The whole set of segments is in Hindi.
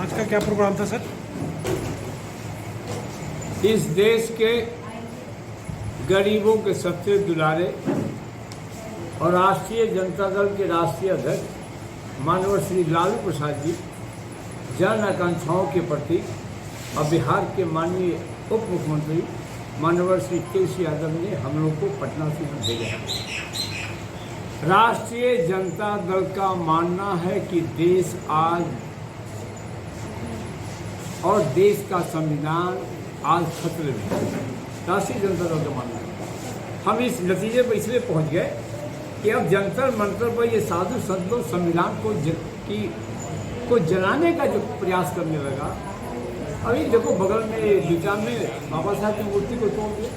आज का क्या प्रोग्राम था सर? इस देश के गरीबों के सबसे दुलारे और राष्ट्रीय जनता दल के राष्ट्रीय अध्यक्ष माननीय श्री लालू प्रसाद जी जन आकांक्षाओं के प्रति और बिहार के माननीय उप मुख्यमंत्री माननीय श्री तेजस्वी यादव ने हम लोग को पटना से यहाँ भेजा है। राष्ट्रीय जनता दल का मानना है कि देश आज और देश का संविधान आज खतरे में है। राष्ट्रीय जनता दल का मानना है। हम इस नतीजे पर इसलिए पहुंच गए कि अब जंतर मंतर पर ये साधु संतों संविधान को जलाने का जो प्रयास करने लगा। अभी देखो बगल में विचार में बाबा साहब की मूर्ति को तोड़ दिया।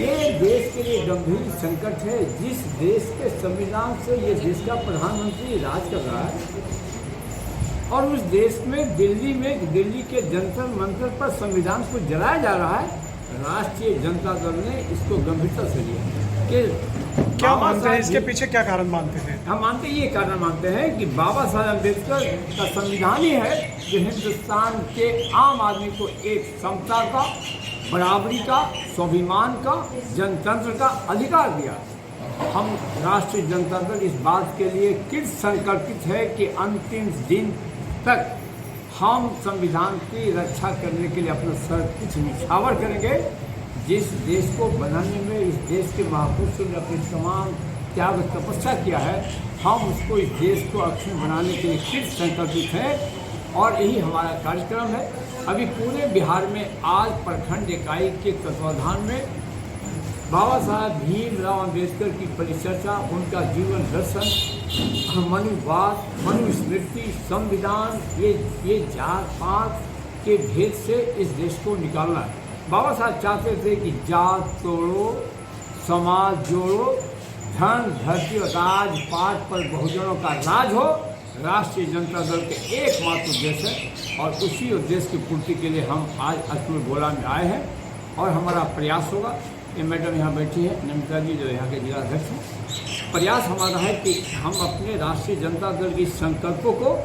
ये देश के लिए गंभीर संकट है। जिस देश के संविधान से ये देश का प्रधानमंत्री राज कर रहा है और उस देश में दिल्ली के जंतर मंतर पर संविधान को जलाया जा रहा है। राष्ट्रीय जनता दल ने इसको गंभीरता से लिया कि क्या मानते हैं, इसके पीछे क्या कारण मानते हैं? हम ये कारण मानते हैं कि बाबा साहब अम्बेडकर का संविधान ही है जो हिंदुस्तान के आम आदमी को एक समता का, बराबरी का, स्वाभिमान का, जनतंत्र का अधिकार दिया। हम राष्ट्रीय जनता दल इस बात के लिए कृत संकल्पित है कि अंतिम दिन तक हम संविधान की रक्षा करने के लिए अपना सर कुछ निछावर करेंगे। जिस देश को बनाने में इस देश के महापुरुषों ने अपनी तमाम त्याग तपस्या किया है, हम उसको इस देश को अक्षुण्ण बनाने के लिए कृत संकल्पित है और यही हमारा कार्यक्रम है। अभी पूरे बिहार में आज प्रखंड इकाई के तत्वाधान में बाबा साहब भीमराव अम्बेडकर की परिचर्चा, उनका जीवन दर्शन, मनुवाद, मनुस्मृति, संविधान, ये जात पात के भेद से इस देश को निकालना है। बाबा साहब चाहते थे कि जात तोड़ो, समाज जोड़ो, धन धरती और राजपाट पर बहुजनों का राज हो। राष्ट्रीय जनता दल के एकमात्र उद्देश्य है और उसी उद्देश्य की पूर्ति के लिए हम आज अजमेर गोला में आए हैं और हमारा प्रयास होगा। ये मैडम यहाँ बैठी है, नमिता जी जो यहाँ के जिलाध्यक्ष हैं। प्रयास हमारा है कि हम अपने राष्ट्रीय जनता दल के संकल्पों को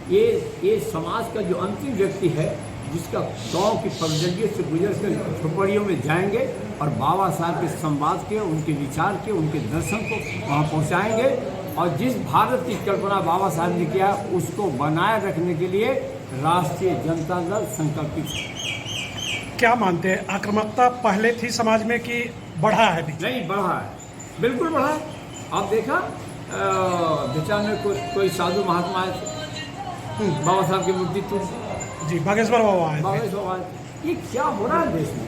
ये समाज का जो अंतिम व्यक्ति है, जिसका गांव की पगडंडियों से गुजर कर झोपड़ियों में जाएंगे और बाबा साहब के संवाद के, उनके विचार के, उनके दर्शन को वहाँ पहुँचाएंगे और जिस भारत की कल्पना बाबा साहब ने किया उसको बनाए रखने के लिए राष्ट्रीय जनता दल संकल्पित है। क्या मानते हैं, आक्रामकता पहले थी समाज में कि बढ़ा है? नहीं, बढ़ा है, बिल्कुल बढ़ा है। आप देखा विचार में कोई साधु महात्मा आए थे, बाबा साहब की मूर्ति टूट जी, बागेश्वर बाबा आए थे। ये क्या हो रहा है देश में?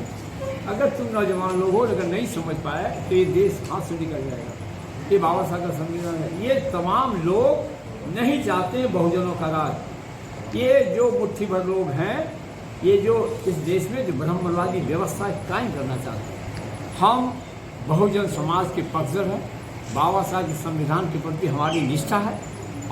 अगर तुम नौजवान लोग हो, अगर नहीं समझ पाए तो ये देश हाथ से निकल जाएगा। ये बाबा साहब का संविधान है। ये तमाम लोग नहीं चाहते बहुजनों का राज। ये जो मुट्ठी भर लोग हैं, ये जो इस देश में जो ब्रह्मवादी व्यवस्था कायम करना चाहते हैं, हम बहुजन समाज के पक्षधर हैं। बाबा साहब के संविधान के प्रति हमारी निष्ठा है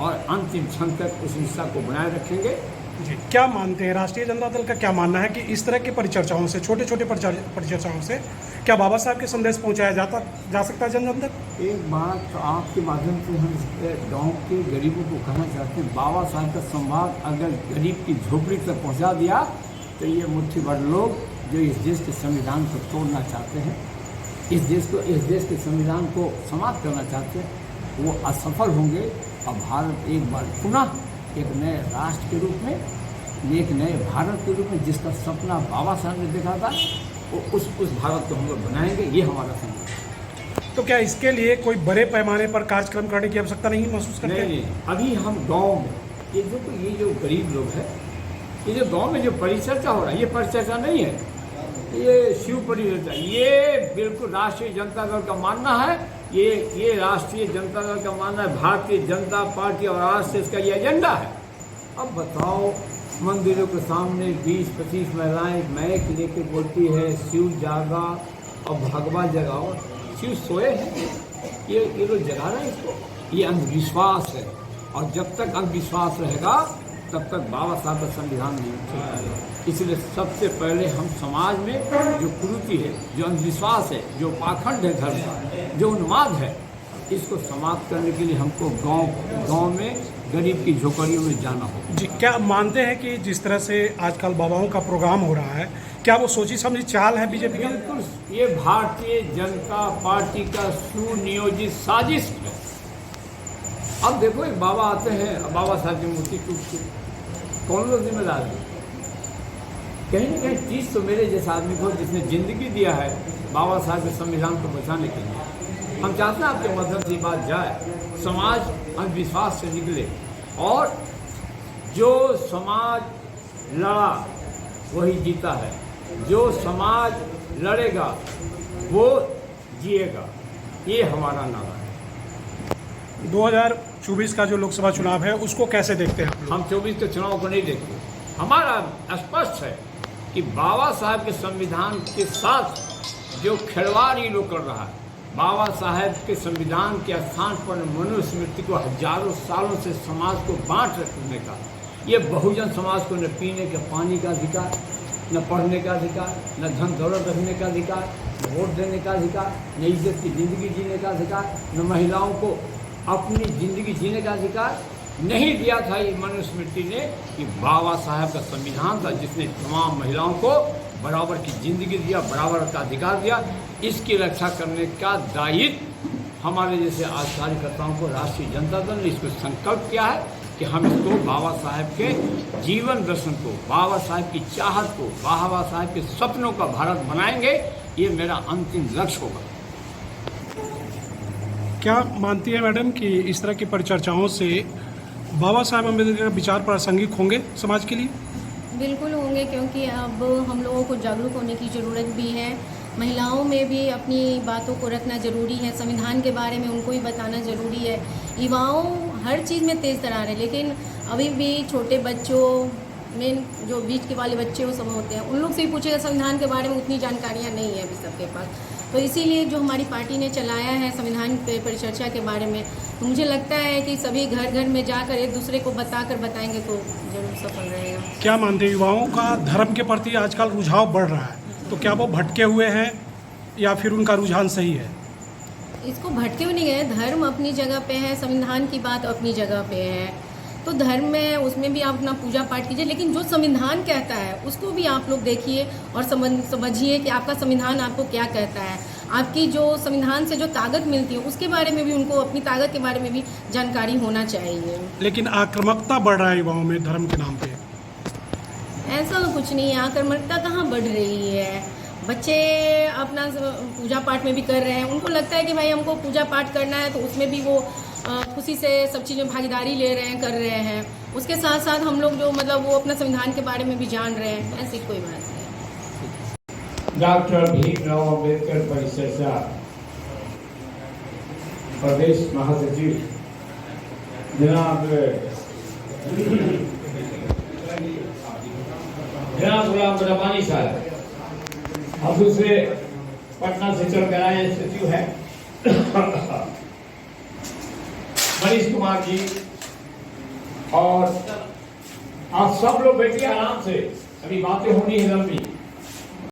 और अंतिम क्षण तक उस निष्ठा को बनाए रखेंगे। जी, क्या मानते हैं, राष्ट्रीय जनता दल का क्या मानना है कि इस तरह की परिचर्चाओं से, छोटे छोटे परिचर्चाओं से क्या बाबा साहब के संदेश पहुंचाया जा सकता है जन जन तक? एक बात तो आपके माध्यम से हम गांव के गरीबों को कहना चाहते हैं, बाबा साहब का संवाद अगर गरीब की झोपड़ी तक पहुंचा दिया तो ये मुट्ठी भर लोग जो इस देश के संविधान को तोड़ना चाहते हैं, इस देश के संविधान को समाप्त करना चाहते हैं, वो असफल होंगे और भारत एक बार पुनः एक नए राष्ट्र के रूप में, एक नए भारत के रूप में जिसका सपना बाबा साहब ने देखा था, वो उस भारत को हम लोग बनाएंगे। ये हमारा संकल्प है। तो क्या इसके लिए कोई बड़े पैमाने पर कार्यक्रम करने की आवश्यकता नहीं महसूस करते? नहीं, अभी हम गाँव में ये जो गरीब लोग हैं, ये जो गांव में जो परिचर्चा हो रहा है, ये परिचर्चा नहीं है, ये शिव परिचर्चा। ये बिल्कुल राष्ट्रीय जनता दल का मानना है। ये राष्ट्रीय जनता दल का मानना है, भारतीय जनता पार्टी और आरएसएस का ये एजेंडा है। अब बताओ, मंदिरों के सामने 20-25 महिलाएं मैक लेके बोलती है शिव जागा और भगवा जगाओ। शिव सोए हैं, ये लोग जगा रहे हैं इसको। ये अंधविश्वास है और जब तक अंधविश्वास रहेगा तब तक बाबा साहब का संविधान नहीं चलेगा। इसलिए सबसे पहले हम समाज में जो कुरीति है, जो अंधविश्वास है, जो पाखंड है धर्म का, जो उन्माद है, इसको समाप्त करने के लिए हमको गांव में गरीब की झोपड़ियों में जाना होगा। जी, क्या मानते हैं कि जिस तरह से आजकल बाबाओं का प्रोग्राम हो रहा है, क्या वो सोची समझी चाल है बीजेपी की? बिल्कुल, ये भारतीय जनता पार्टी का सुनियोजित साजिश है। अब देखो, एक बाबा आते हैं, अब बाबा साहब की मूर्ति टूटती, कौन लोग जिम्मेदार है? कहीं ना कहीं चीज़ तो मेरे जैसा आदमी को, जिसने जिंदगी दिया है बाबा साहब के संविधान को बचाने के लिए। हम चाहते हैं आपके माध्यम से बात जाए, समाज अंधविश्वास से निकले, और जो समाज लड़ा वही जीता है, जो समाज लड़ेगा वो जिएगा, ये हमारा नारा है। 2024 का जो लोकसभा चुनाव है उसको कैसे देखते हैं आप लोग? हम 24 के चुनाव को नहीं देखते। हमारा स्पष्ट है कि बाबा साहब के संविधान के साथ जो खिलवाड़ ये लोग कर रहा है, बाबा साहब के संविधान के स्थान पर मनुस्मृति को हजारों सालों से समाज को बांट रखने का, ये बहुजन समाज को न पीने के पानी का अधिकार, न पढ़ने का अधिकार, न धन दौलत रखने का अधिकार, न वोट देने का अधिकार, न इज्जत की ज़िंदगी जीने का अधिकार, न महिलाओं को अपनी ज़िंदगी जीने का अधिकार नहीं दिया था। ये मनुस्मृति ने, कि बाबा साहब का संविधान था जिसने तमाम महिलाओं को बराबर की ज़िंदगी दिया, बराबर का अधिकार दिया। इसकी रक्षा करने का दायित्व हमारे जैसे आज कार्यकर्ताओं को राष्ट्रीय जनता दल ने इसको संकल्प किया है कि हम इसको बाबा साहब के जीवन दर्शन को, बाबा साहब की चाहत को, बाबा साहब के सपनों का भारत बनाएंगे। ये मेरा अंतिम लक्ष्य होगा। क्या मानती है मैडम कि इस तरह की परिचर्चाओं से बाबा साहब अम्बेडकर के विचार प्रासंगिक होंगे समाज के लिए? बिल्कुल होंगे, क्योंकि अब हम लोगों को जागरूक होने की ज़रूरत भी है। महिलाओं में भी अपनी बातों को रखना ज़रूरी है, संविधान के बारे में उनको ही बताना ज़रूरी है। युवाओं हर चीज़ में तेज़ तरार है, लेकिन अभी भी छोटे बच्चों में जो बीच के वाले बच्चे वो सब होते हैं, उन लोग से भी पूछेगा संविधान के बारे में उतनी जानकारियाँ नहीं है अभी सबके पास। तो इसीलिए जो हमारी पार्टी ने चलाया है संविधान पे परिचर्चा के बारे में, तो मुझे लगता है कि सभी घर घर में जाकर एक दूसरे को बताएंगे तो जरूर सफल रहेगा। क्या मानते हैं, युवाओं का धर्म के प्रति आजकल रुझाव बढ़ रहा है, तो क्या वो भटके हुए हैं या फिर उनका रुझान सही है? इसको भटके हुए नहीं गए, धर्म अपनी जगह पे है, संविधान की बात अपनी जगह पे है। तो धर्म में उसमें भी आप अपना पूजा पाठ कीजिए, लेकिन जो संविधान कहता है उसको भी आप लोग देखिए और समझिए कि आपका संविधान आपको क्या कहता है। आपकी जो संविधान से जो ताकत मिलती है उसके बारे में भी उनको, अपनी ताकत के बारे में भी जानकारी होना चाहिए। लेकिन आक्रामकता बढ़ रहा है युवाओं में धर्म के नाम पे। ऐसा तो कुछ नहीं है, आक्रामकता कहाँ बढ़ रही है। बच्चे अपना पूजा पाठ में भी कर रहे हैं, उनको लगता है कि भाई हमको पूजा पाठ करना है, तो उसमें भी वो खुशी से सब चीज़ में भागीदारी ले रहे हैं, कर रहे हैं। उसके साथ साथ हम लोग जो मतलब वो अपना संविधान के बारे में भी जान रहे हैं, ऐसी कोई बात नहीं। डॉक्टर भीमराव अम्बेडकर परिचर्चा प्रदेश महासचिव जनाब गुलाम रब्बानी साहब, और दूसरे पटना से चल कर आए सचिव है मनीष कुमार जी, और आप सब लोग बैठिए आराम से, अभी बातें होनी है लंबी।